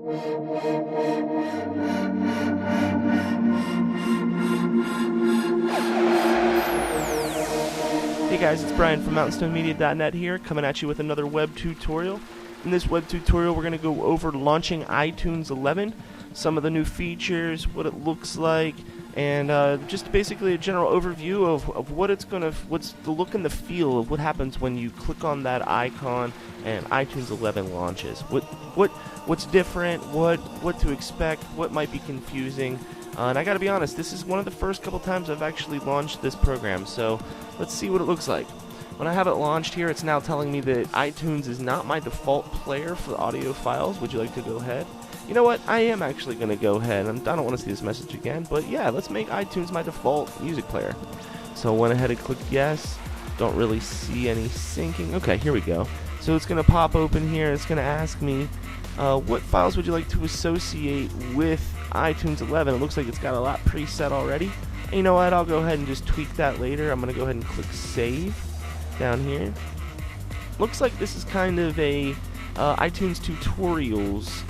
Hey guys, it's Brian from MountainStoneMedia.net here, coming at you with another web tutorial. In this web tutorial, we're going to go over launching iTunes 11, some of the new features, what it looks like, and just basically a general overview of what's the look and the feel of what happens when you click on that icon and iTunes 11 launches. What's different, what to expect, what might be confusing. And I gotta be honest, this is one of the first couple times I've actually launched this program, so let's see what it looks like. When I have it launched here, it's now telling me that iTunes is not my default player for the audio files. Would you like to go ahead? You know what? I am actually going to go ahead. I don't want to see this message again, but yeah, let's make iTunes my default music player. So I went ahead and clicked yes. Don't really see any syncing. Okay, here we go. So it's going to pop open here. It's going to ask me, what files would you like to associate with iTunes 11? It looks like it's got a lot preset already. And you know what? I'll go ahead and just tweak that later. I'm going to go ahead and click save down here. Looks like this is kind of a iTunes tutorials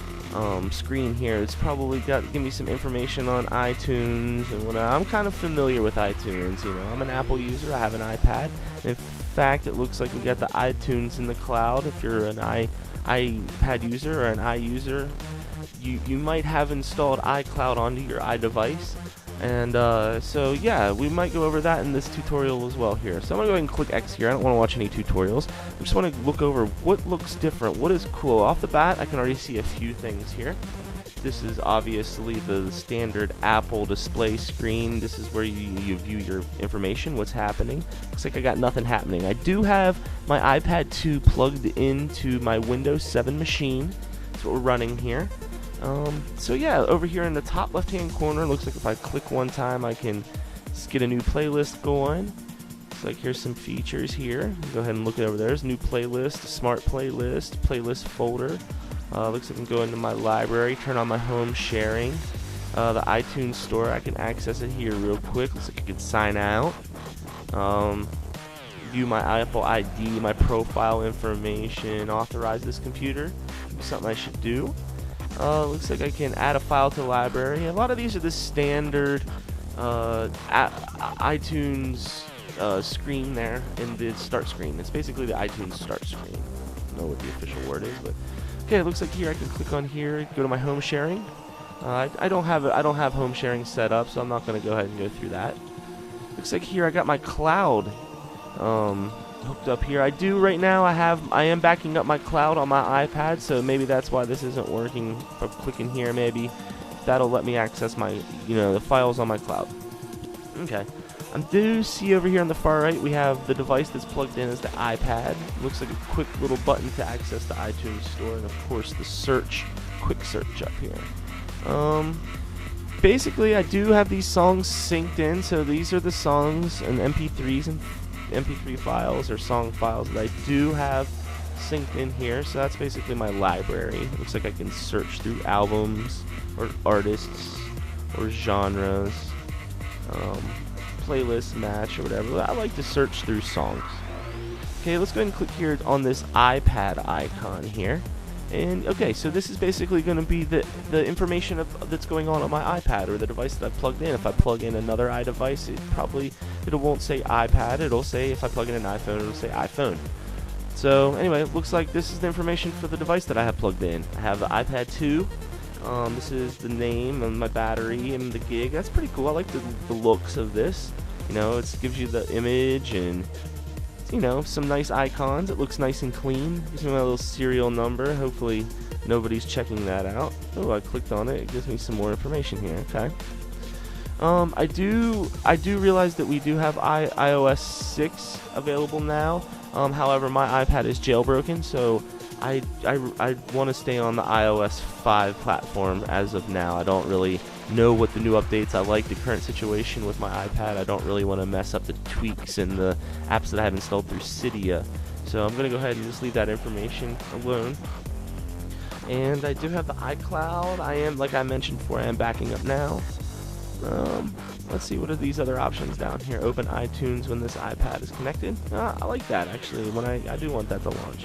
screen here. It's probably give me some information on iTunes and whatnot. I'm kind of familiar with iTunes. You know, I'm an Apple user. I have an iPad. In fact, it looks like we got the iTunes in the cloud. If you're an iPad user or an iUser, you might have installed iCloud onto your iDevice. And so yeah, we might go over that in this tutorial as well here. So I'm going to go ahead and click X here. I don't want to watch any tutorials. I just want to look over what looks different, what is cool. Off the bat, I can already see a few things here. This is obviously the standard Apple display screen. This is where you view your information, what's happening. Looks like I got nothing happening. I do have my iPad 2 plugged into my Windows 7 machine. That's what we're running here. So yeah, over here in the top left hand corner, looks like if I click one time I can just get a new playlist going. Looks like here's some features here. Go ahead and look over there. There's new playlist, smart playlist, playlist folder. Looks like I can go into my library, turn on my home sharing. The iTunes store, I can access it here real quick. Looks like I can sign out. View my Apple ID, my profile information, authorize this computer. Something I should do. Looks like I can add a file to the library. A lot of these are the standard iTunes screen there in the start screen. It's basically the iTunes start screen. I don't know what the official word is, but okay. It looks like here I can click on here, go to my home sharing. I don't have home sharing set up, so I'm not going to go ahead and go through that. Looks like here I got my cloud hooked up here. I do right now. I am backing up my cloud on my iPad, so maybe that's why this isn't working. If I'm clicking here, maybe that'll let me access my, the files on my cloud. Okay. I do see over here on the far right we have the device that's plugged in as the iPad. Looks like a quick little button to access the iTunes store, and of course the quick search up here. Basically, I do have these songs synced in, so these are the songs and MP3s and MP3 files or song files that I do have synced in here. So that's basically my library. It looks like I can search through albums or artists or genres, playlist match or whatever. I like to search through songs. Okay, let's go ahead and click here on this iPad icon here. And okay, so this is basically going to be the information that's going on my iPad or the device that I plugged in. If I plug in another iDevice, it won't say iPad. It'll say, if I plug in an iPhone, it'll say iPhone. So anyway, it looks like this is the information for the device that I have plugged in. I have the iPad 2. This is the name and my battery and the gig. That's pretty cool. I like the looks of this. It gives you the image and some nice icons. It looks nice and clean. Gives me my little serial number. Hopefully nobody's checking that out. Oh, I clicked on it. It gives me some more information here. Okay. I do realize that we do have iOS 6 available now. However, my iPad is jailbroken, so I want to stay on the iOS 5 platform as of now. I don't really know what the new updates. I like the current situation with my iPad. I don't really want to mess up the tweaks and the apps that I have installed through Cydia. So I'm going to go ahead and just leave that information alone. And I do have the iCloud. Like I mentioned before, I am backing up now. Let's see, what are these other options down here? Open iTunes when this iPad is connected. I like that, actually. I do want that to launch.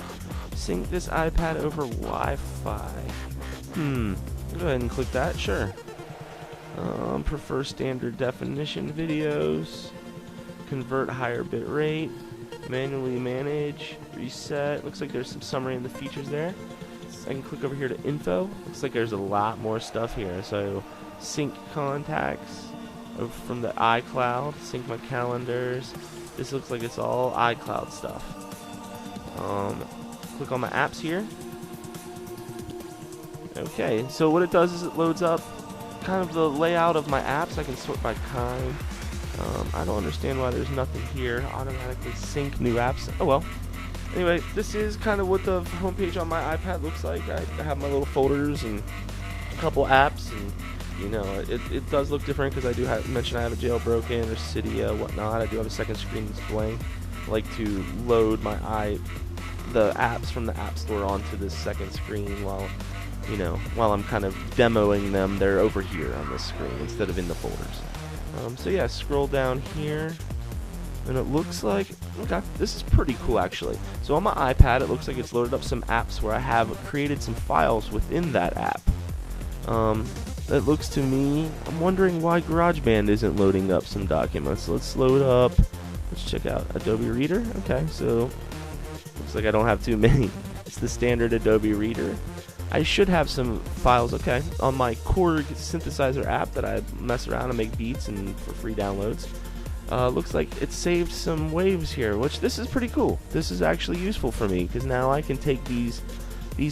Sync this iPad over Wi-Fi. Go ahead and click that, sure. Prefer standard definition videos. Convert higher bit rate. Manually manage. Reset. Looks like there's some summary in the features there. I can click over here to info. Looks like there's a lot more stuff here. So sync contacts from the iCloud. Sync my calendars. This looks like it's all iCloud stuff. Click on my apps here. Okay, so what it does is it loads up kind of the layout of my apps. I can sort by kind. I don't understand why there's nothing here. Automatically sync new apps. Oh well. Anyway, this is kind of what the homepage on my iPad looks like. I have my little folders and a couple apps, and you know, it does look different because I do mention I have a jailbroken or Cydia, whatnot. I do have a second screen displaying. I like to load the apps from the App Store onto this second screen while I'm kind of demoing them. They're over here on this screen instead of in the folders. So yeah, scroll down here, and it looks like, okay, this is pretty cool actually. So on my iPad, it looks like it's loaded up some apps where I have created some files within that app. It looks to me, I'm wondering why GarageBand isn't loading up some documents. Let's load up, let's check out Adobe Reader. Okay, so looks like I don't have too many. It's the standard Adobe Reader. I should have some files, okay, on my Korg synthesizer app that I mess around and make beats and for free downloads. Looks like it saved some waves here, which this is pretty cool. This is actually useful for me because now I can take these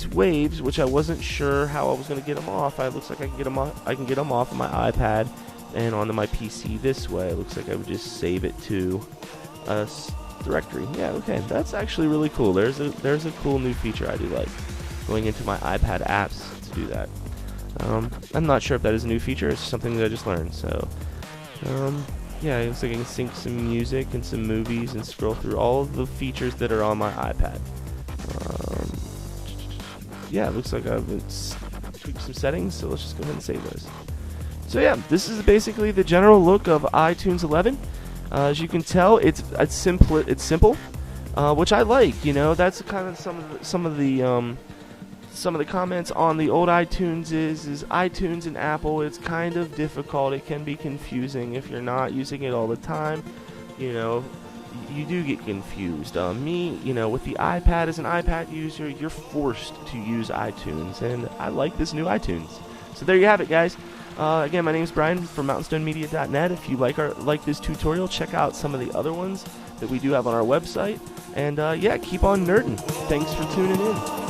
waves, which I wasn't sure how I was going to get them off. It looks like I can get them off of my iPad and onto my PC this way. It looks like I would just save it to a directory. Yeah, okay, that's actually really cool. There's a cool new feature I do like, going into my iPad apps to do that. I'm not sure if that is a new feature. It's something that I just learned. So, yeah, it looks like I can sync some music and some movies and scroll through all of the features that are on my iPad. Yeah, it looks like I've tweaked some settings, so let's just go ahead and save those. So yeah, this is basically the general look of iTunes 11. As you can tell, it's simple, which I like. You know, that's kind of some of the comments on the old iTunes is iTunes and Apple. It's kind of difficult. It can be confusing if you're not using it all the time. You know, you do get confused. Me, you know, with the iPad, as an iPad user, you're forced to use iTunes, and I like this new iTunes. So there you have it, guys. Again, my name is Brian from MountainStoneMedia.net. If you like this tutorial, check out some of the other ones that we do have on our website. And yeah, keep on nerding. Thanks for tuning in.